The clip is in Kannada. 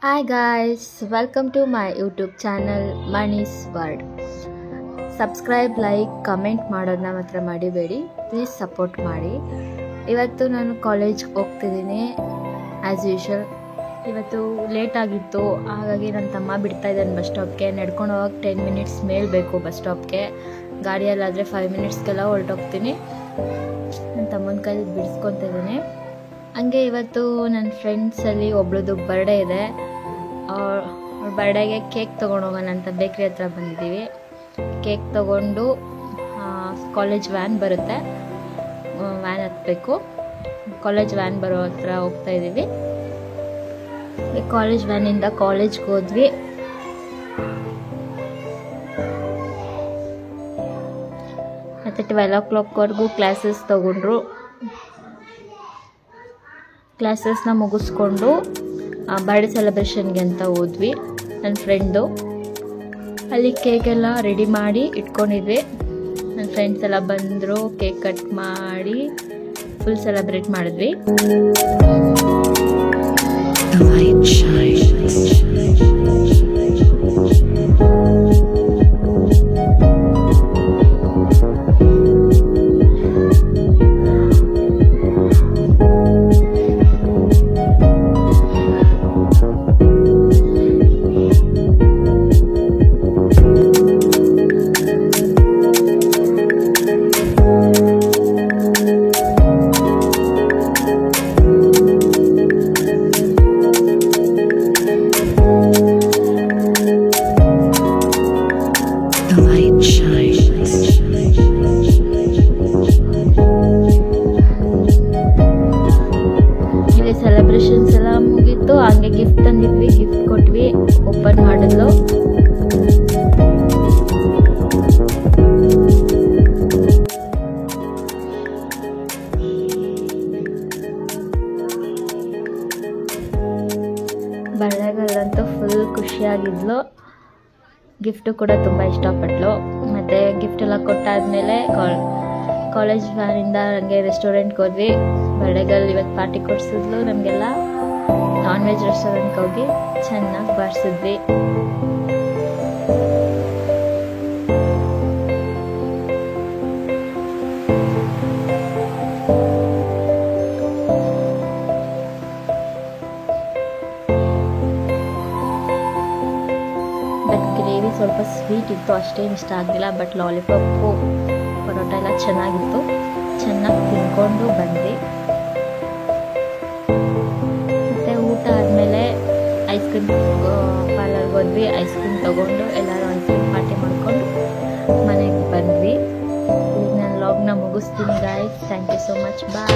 Hi guys, welcome to my YouTube channel Money's World. Subscribe like comment ಮಾಡೋದನ್ನ ಮಾತ್ರ ಮಡಿಬೇಡಿ, ಪ್ಲೀಸ್ ಸಪೋರ್ಟ್ ಮಾಡಿ. ಇವತ್ತು ನಾನು ಕಾಲೇಜ್ಗೆ ಹೋಗ್ತಿದ್ದೀನಿ ಆ್ಯಸ್ ಯೂಶುವಲ್. ಇವತ್ತು ಲೇಟ್ ಆಗಿತ್ತು, ಹಾಗಾಗಿ ನನ್ನ ತಮ್ಮ ಬಿಡ್ತಾ ಇದ್ದಾನೆ ಬಸ್ ಸ್ಟಾಪ್ಗೆ. ನಡ್ಕೊಂಡು ಹೋಗಕ್ಕೆ 10 ಮಿನಿಟ್ಸ್ ಮೇಲೆ ಬೇಕು ಬಸ್ ಸ್ಟಾಪ್ಗೆ. ಗಾಡಿಯಲ್ಲಾದರೆ 5 ಮಿನಿಟ್ಸ್ಗೆಲ್ಲ ಹೊರಟೋಗ್ತೀನಿ. ನನ್ನ ತಮ್ಮನ ಕೈಲಿ ಬಿಡಿಸ್ಕೊತಾ ಇದ್ದೀನಿ. ಹಂಗೆ ಇವತ್ತು ನನ್ನ ಫ್ರೆಂಡ್ಸಲ್ಲಿ ಒಬ್ಳದ್ದು ಬರ್ಡೇ ಇದೆ. ಅವ್ರ ಬರ್ಡೇಗೆ ಕೇಕ್ ತೊಗೊಂಡೋಗೋಣ ಅಂತ ಬೇಕ್ರಿ ಹತ್ರ ಬಂದಿದ್ದೀವಿ. ಕೇಕ್ ತೊಗೊಂಡು ಕಾಲೇಜ್ ವ್ಯಾನ್ ಬರುತ್ತೆ, ವ್ಯಾನ್ ಹತ್ತಬೇಕು. ಕಾಲೇಜ್ ವ್ಯಾನ್ ಬರೋ ಹತ್ರ ಹೋಗ್ತಾ ಇದ್ದೀವಿ. ಕಾಲೇಜ್ ವ್ಯಾನಿಂದ ಕಾಲೇಜ್ಗೆ ಹೋದ್ವಿ. ಮತ್ತು 12 o'clockವರೆಗೂ ಕ್ಲಾಸಸ್ ತೊಗೊಂಡ್ರು. ಕ್ಲಾಸಸ್ನ ಮುಗಿಸ್ಕೊಂಡು ಬರ್ಡೇ ಸೆಲೆಬ್ರೇಷನ್ಗೆ ಅಂತ ಹೋದ್ವಿ ನನ್ನ ಫ್ರೆಂಡು. ಅಲ್ಲಿ ಕೇಕೆಲ್ಲ ರೆಡಿ ಮಾಡಿ ಇಟ್ಕೊಂಡಿದ್ವಿ. ನನ್ನ ಫ್ರೆಂಡ್ಸ್ ಎಲ್ಲ ಬಂದರು, ಕೇಕ್ ಕಟ್ ಮಾಡಿ ಫುಲ್ ಸೆಲೆಬ್ರೇಟ್ ಮಾಡಿದ್ವಿ. ಸೆಲೆಬ್ರೇಷನ್ಸ್ ಎಲ್ಲ ಮುಗೀತು. ಹಂಗೆ ಗಿಫ್ಟ್ ತಂದಿದ್ವಿ, ಗಿಫ್ಟ್ ಕೊಟ್ವಿ. ಓಪನ್ ಮಾಡಿದ್ಲು. ಬರ್ಡೇಗಲ್ಲಂತೂ ಫುಲ್ ಖುಷಿಯಾಗಿದ್ಲು. ಗಿಫ್ಟು ಕೂಡ ತುಂಬ ಇಷ್ಟಪಟ್ಲು. ಮತ್ತು ಗಿಫ್ಟ್ ಎಲ್ಲ ಕೊಟ್ಟಾದ್ಮೇಲೆ ಕಾಲೇಜ್ ವ್ಯಾನಿಂದ ನನಗೆ ರೆಸ್ಟೋರೆಂಟ್ಗೆ ಹೋದ್ವಿ. ಬರ್ಡೇಗಲ್ಲಿ ಇವತ್ತು ಪಾರ್ಟಿ ಕೊಡಿಸಿದ್ಲು ನಮಗೆಲ್ಲ. ನಾನ್ ವೆಜ್ ರೆಸ್ಟೋರೆಂಟ್ಗೆ ಹೋಗಿ ಚೆನ್ನಾಗಿ ಬಾರಿಸಿದ್ವಿ. ಬಟ್ ಗ್ರೇವಿ ಸ್ವಲ್ಪ ಸ್ವೀಟ್ ಇತ್ತು, ಅಷ್ಟೇನು ಇಷ್ಟ ಆಗಲಿಲ್ಲ. ಬಟ್ ಲಾಲಿಪಾಪು ಪರೋಟ ಎಲ್ಲ ಚೆನ್ನಾಗಿತ್ತು. ಚೆನ್ನಾಗಿ ತಿನ್ಕೊಂಡು ಬಂದ್ವಿ. ಮತ್ತು ಊಟ ಆದಮೇಲೆ ಐಸ್ ಕ್ರೀಮ್ ಪಾರ್ಲರ್ಗೆ ಹೋದ್ವಿ. ಐಸ್ ಕ್ರೀಮ್ ತೊಗೊಂಡು ಎಲ್ಲರೂ ಐಸ್ ಕ್ರೀಮ್ ಪಾರ್ಟಿ ಮಾಡಿಕೊಂಡು ಮನೆಗೆ ಬಂದ್ವಿ. ಈಗ ನಾನು ವ್ಲಾಗ್ನ ಮುಗಿಸ್ತೀನಿ guys. Thank you so much. Bye.